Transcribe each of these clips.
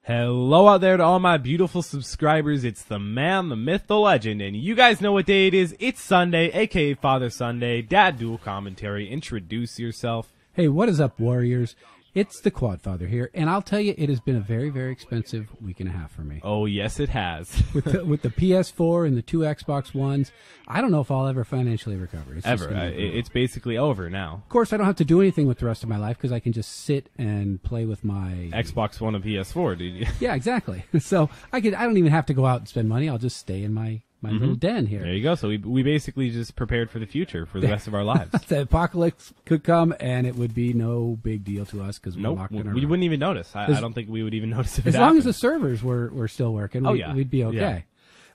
Hello out there to all my beautiful subscribers. It's the man, the myth, the legend, and you guys know what day it is. It's Sunday, aka Father Sunday. Dad Dual Commentary. Introduce yourself. Hey, what is up, Warriors? It's the Quad Father here, and I'll tell you, it has been a very, very expensive week and a half for me. Oh, yes, it has. with the PS4 and the 2 Xbox Ones, I don't know if I'll ever financially recover. It's basically over now. Of course, I don't have to do anything with the rest of my life because I can just sit and play with my Xbox One and PS4, did you? Yeah, exactly. So I don't even have to go out and spend money. I'll just stay in my little den here. There you go. So we basically just prepared for the future for the rest of our lives. The apocalypse could come, and it would be no big deal to us because we're locked in our we wouldn't even notice. I don't think we would even notice if it as happened. long as the servers were still working, we'd be okay. Yeah.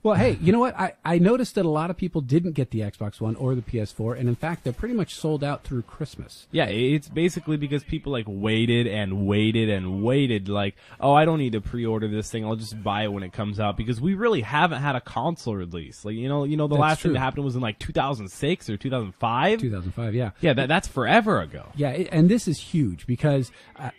Well, hey, you know what? I noticed that a lot of people didn't get the Xbox One or the PS4, and in fact, they're pretty much sold out through Christmas. Yeah, it's basically because people waited and waited and waited. Like, oh, I don't need to pre-order this thing. I'll just buy it when it comes out because we really haven't had a console release. Like, you know, the last thing that happened was in 2006 or 2005. 2005, yeah. Yeah, that's forever ago. Yeah, and this is huge because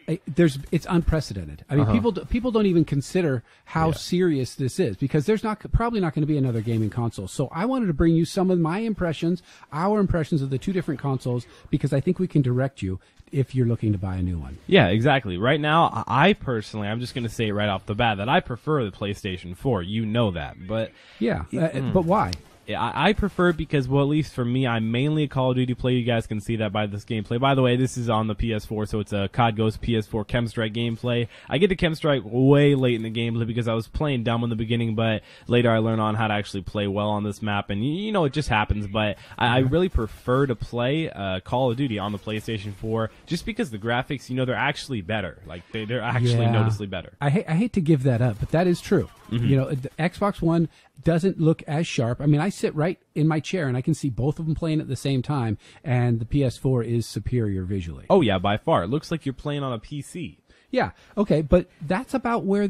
it's unprecedented. I mean, people don't even consider how serious this is because there's probably not going to be another gaming console. So I wanted to bring you some of my impressions, our impressions of the two different consoles, because I think we can direct you if you're looking to buy a new one. Yeah, exactly. Right now, I personally, I'm just going to say it right off the bat that I prefer the PlayStation 4. You know that, but yeah, but why? I prefer it because, well, at least for me, I'm mainly a Call of Duty player. You guys can see that by this gameplay. By the way, this is on the PS4, so it's a COD Ghost PS4 Chem Strike gameplay. I get to Chem Strike way late in the gameplay because I was playing dumb in the beginning, but later I learned on how to actually play well on this map, and you know, it just happens. But I really prefer to play Call of Duty on the PlayStation 4 just because the graphics, you know, they're actually better. Like, they're actually noticeably better. I hate to give that up, but that is true. You know, the Xbox One doesn't look as sharp. I mean, I sit right in my chair and I can see both of them playing at the same time, and the PS4 is superior visually. Oh yeah, by far. It looks like you're playing on a PC. Yeah, okay, but that's about where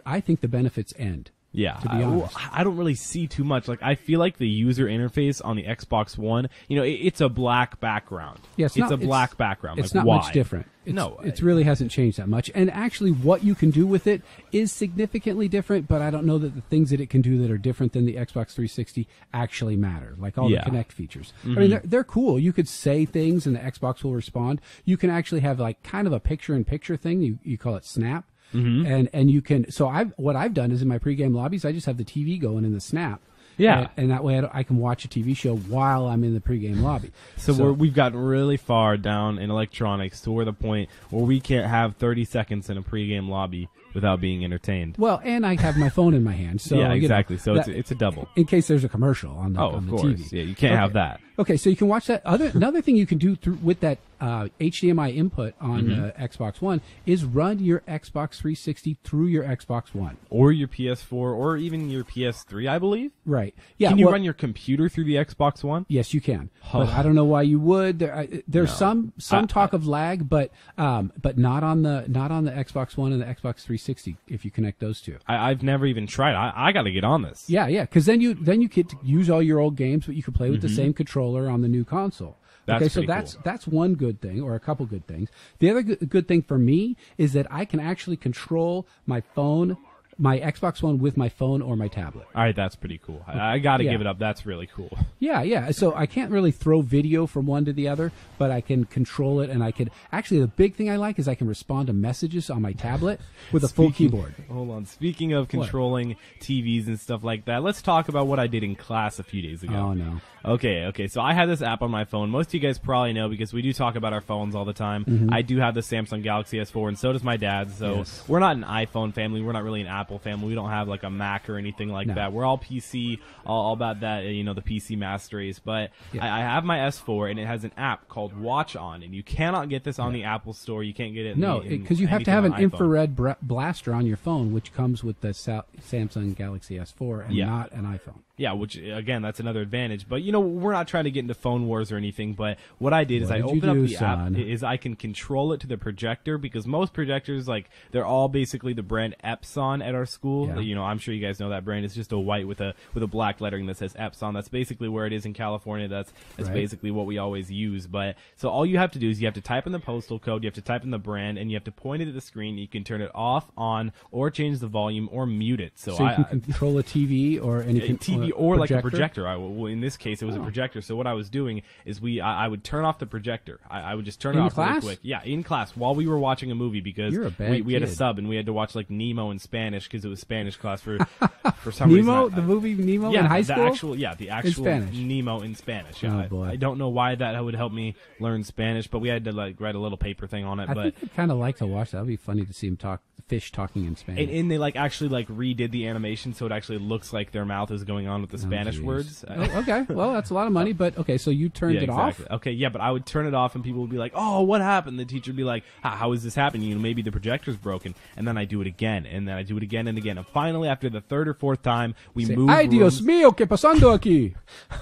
I think the benefits end. Yeah, to be honest. I don't really see too much. Like, I feel like the user interface on the Xbox One, you know, it's a black background. Yeah, it's a black background. It's like, not why? much different. No, it really hasn't changed that much. And actually, what you can do with it is significantly different, but I don't know that the things that it can do that are different than the Xbox 360 actually matter, like all the Kinect features. I mean, they're cool. You could say things and the Xbox will respond. You can actually have kind of a picture-in-picture thing. You call it Snap. And you can, so what I've done is in my pregame lobbies, I just have the TV going in the Snap. Yeah. And that way I can watch a TV show while I'm in the pregame lobby. So we've gotten really far down in electronics to where the point where we can't have 30 seconds in a pregame lobby without being entertained. Well, and I have my phone in my hand. So yeah, exactly. You know, so it's a double. In case there's a commercial on the of course. TV. Yeah, you can't have that. Okay, so you can watch that. Another thing you can do with that HDMI input on Xbox One is run your Xbox 360 through your Xbox One. Or your PS4, or even your PS3, I believe. Right. Yeah. Can you run your computer through the Xbox One? Yes, you can. But I don't know why you would. There's some talk of lag, but not on the Xbox One and the Xbox 360 if you connect those two. I've never even tried. I got to get on this. Yeah, because then you get to use all your old games, but you can play with the same controller on the new console. That's that's one good thing, or a couple good things. The other good thing for me is that I can actually control my phone, my Xbox One, with my phone or my tablet. All right, that's pretty cool. I got to give it up. That's really cool. Yeah. So I can't really throw video from one to the other, but I can control it, and I can actually. The big thing I like is I can respond to messages on my tablet with a full keyboard. Hold on. Speaking of controlling TVs and stuff like that, let's talk about what I did in class a few days ago. Oh no. Okay. So I had this app on my phone. Most of you guys probably know because we do talk about our phones all the time. I do have the Samsung Galaxy S4, and so does my dad. So we're not an iPhone family. We're not really an Apple family. We don't have like a Mac or anything like that. We're all PC, all about that, you know, the PC master race. But I have my S4, and it has an app called Watch On, and you cannot get this on the Apple Store. You can't get it. No, because you have to have an infrared blaster on your phone, which comes with the Samsung Galaxy S4 and not an iPhone. Yeah, which, again, that's another advantage. But, you know, we're not trying to get into phone wars or anything, but what I did is I opened up the app, is I can control it to the projector, because most projectors, like, they're all basically the brand Epson at our school. Yeah. You know, I'm sure you guys know that brand. It's just a white with a black lettering that says Epson. That's basically where it is in California. That's basically what we always use. But, so all you have to do is you have to type in the postal code, you have to type in the brand, and you have to point it at the screen. You can turn it off, on, or change the volume, or mute it. So you can control a TV or any TV or like a projector. In this case, it was a projector. So what I was doing is I would turn off the projector. I would just turn it off really quick. Yeah, in class while we were watching a movie, because we had a sub and we had to watch like Nemo in Spanish because it was Spanish class for some reason. Nemo, the movie Nemo in high school. The actual Nemo in Spanish. Yeah, oh, boy. I don't know why that would help me learn Spanish, but we had to like write a little paper thing on it. I think I'd kind of like to watch that. It'd be funny to see him fish talking in Spanish. And they like actually like redid the animation so it actually looks like their mouth is going on with the Spanish words. Okay, well, that's a lot of money, but okay, so you turned it off? Okay, yeah, but I would turn it off and people would be like, oh, what happened? The teacher would be like, how is this happening? You know, maybe the projector's broken. And then I do it again, and then I do it again and again. And finally, after the third or fourth time, we move Ay, Dios mío, ¿qué pasando aquí?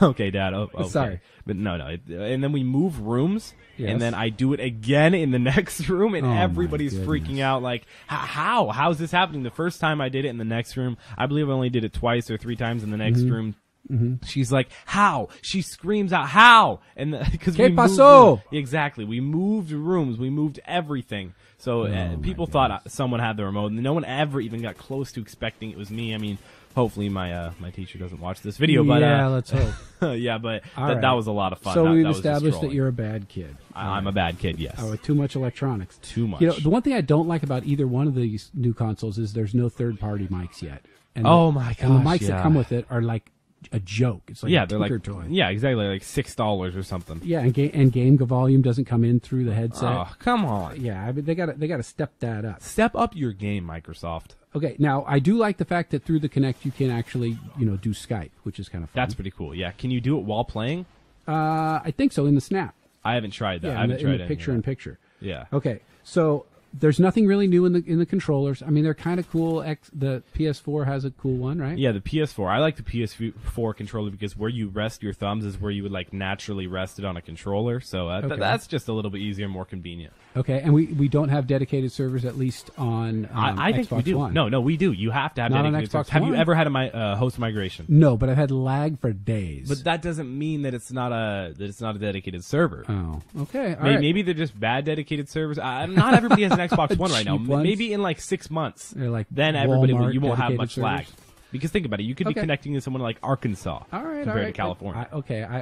Okay, Dad. Okay. Sorry. But no. And then we move rooms, and then I do it again in the next room, and everybody's freaking out like, how's this happening? The first time I did it in the next room, I believe I only did it twice or three times in the next room. Mm-hmm. She's like, how? She screams out, how? And because ¿Qué pasó? Exactly. We moved rooms. We moved everything. So people thought someone had the remote. And no one ever even got close to expecting it was me. I mean, hopefully my teacher doesn't watch this video. But let's hope. Yeah, but that was a lot of fun. So we've established that you're a bad kid. I'm a bad kid, yes. With too much electronics. Too much. You know, the one thing I don't like about either one of these new consoles is there's no third-party mics yet. And my gosh, and the mics that come with it are like a joke. It's like a tinker toy. Yeah, exactly, like $6 or something. Yeah, and game volume doesn't come in through the headset. Oh, come on. Yeah, I mean, they got to step that up. Step up your game, Microsoft. Okay, now I do like the fact that through the Kinect you can actually, do Skype, which is kind of fun. That's pretty cool. Yeah, can you do it while playing? I think so in the Snap. I haven't tried that. Yeah, I haven't tried it. Picture-in-picture. Yeah. Okay, so there's nothing really new in the controllers. I mean, they're kind of cool. The PS4 has a cool one, right? Yeah, the PS4. I like the PS4 controller because where you rest your thumbs is where you would like naturally rest it on a controller. So that's just a little bit easier, more convenient. Okay, and we don't have dedicated servers, at least on I think Xbox we do. One. No, we do. You have to have not dedicated on Xbox servers. Have One? you ever had a host migration? No, but I've had lag for days. But that doesn't mean that it's not a dedicated server. Oh, okay. All right. Maybe they're just bad dedicated servers. Not everybody has an Xbox One right now. Maybe in like 6 months, then everybody you won't have much lag. Because think about it, you could be connecting to someone like Arkansas compared to California.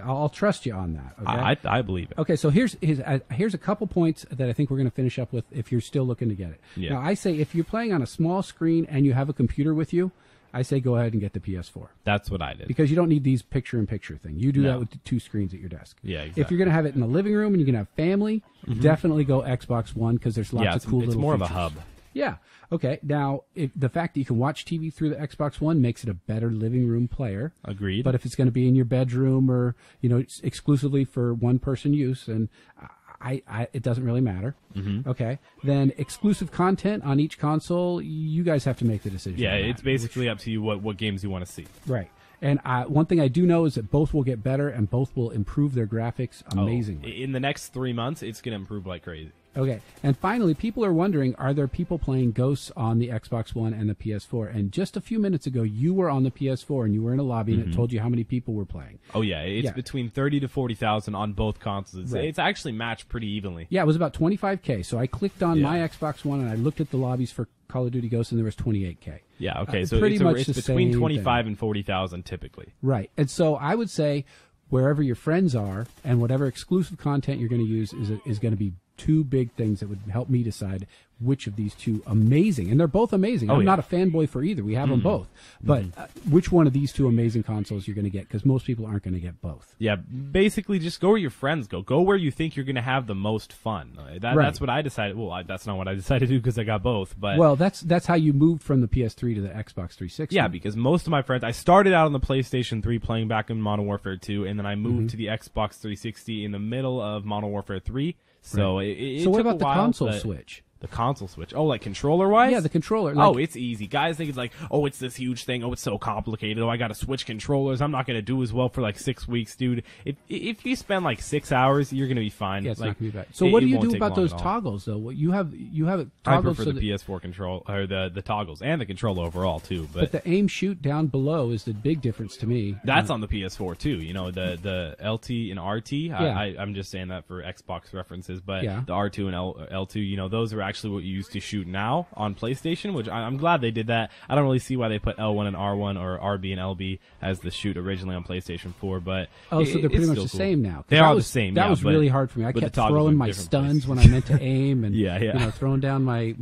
I'll trust you on that. Okay? I believe it. Okay, so here's a couple points that I think we're going to finish up with if you're still looking to get it. Yeah. Now, I say if you're playing on a small screen and you have a computer with you, I say go ahead and get the PS4. That's what I did. Because you don't need these picture-in-picture thing. You do that with the two screens at your desk. Yeah, exactly. If you're going to have it in the living room and you're going to have family, definitely go Xbox One because there's lots of cool little features. It's more of a hub. Yeah. Okay. Now, the fact that you can watch TV through the Xbox One makes it a better living room player. Agreed. But if it's going to be in your bedroom or exclusively for one-person use, and it doesn't really matter. Mm-hmm. Okay. Then exclusive content on each console, you guys have to make the decision. Yeah, it's basically up to you what games you want to see. Right. And one thing I do know is that both will get better and both will improve their graphics amazingly. In the next 3 months, it's going to improve like crazy. Okay. And finally, people are wondering, are there people playing Ghosts on the Xbox One and the PS4? And just a few minutes ago, you were on the PS4 and you were in a lobby and it told you how many people were playing. Oh, yeah. It's between 30 to 40,000 on both consoles. It's actually matched pretty evenly. Yeah, it was about 25K. So I clicked on my Xbox One and I looked at the lobbies for Call of Duty Ghosts and there was 28K. Yeah, okay. So it's between 25 and 40,000 typically. Right. And so I would say wherever your friends are and whatever exclusive content you're going to use is going to be two big things that would help me decide which of these two amazing, and they're both amazing. I'm not a fanboy for either. We have them both. But which one of these two amazing consoles you're going to get, because most people aren't going to get both. Yeah, basically just go where your friends go. Go where you think you're going to have the most fun. That's what I decided. Well, that's not what I decided to do because I got both. But well, that's how you moved from the PS3 to the Xbox 360. Yeah, because most of my friends, I started out on the PlayStation 3 playing back in Modern Warfare 2, and then I moved to the Xbox 360 in the middle of Modern Warfare 3. So so what about the console switch? The console switch. Oh, like controller-wise? Yeah, the controller. Like, it's easy. Guys think it's like, oh, it's this huge thing. Oh, it's so complicated. Oh, I got to switch controllers. I'm not going to do as well for like 6 weeks, dude. If you spend like 6 hours, you're going to be fine. Yeah, it's like, not going to be bad. So what do you do about those toggles, though? What you have it toggled. I prefer the PS4 control, or the toggles, and the controller overall, too. But the aim shoot down below is the big difference to me. That's on the PS4, too. You know, the LT and RT. Yeah. I'm just saying that for Xbox references, but yeah. the R2 and L2, you know, those are actually what you use to shoot now on PlayStation, which I'm glad they did that. I don't really see why they put L1 and R1 or RB and LB as the shoot originally on PlayStation 4, but so they're pretty much the same now. They are the same. That was really hard for me. I kept throwing my stuns when I meant to aim, and you know, throwing down my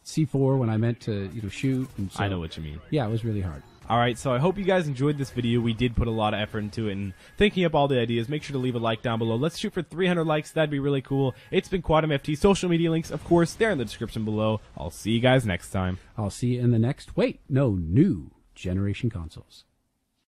C4 when I meant to shoot. And so, I know what you mean. Yeah, it was really hard. All right, so I hope you guys enjoyed this video. We did put a lot of effort into it and thinking up all the ideas. Make sure to leave a like down below. Let's shoot for 300 likes. That'd be really cool. It's been Quantum FT. Social media links, of course, they're in the description below. I'll see you guys next time. I'll see you in the next, new generation consoles.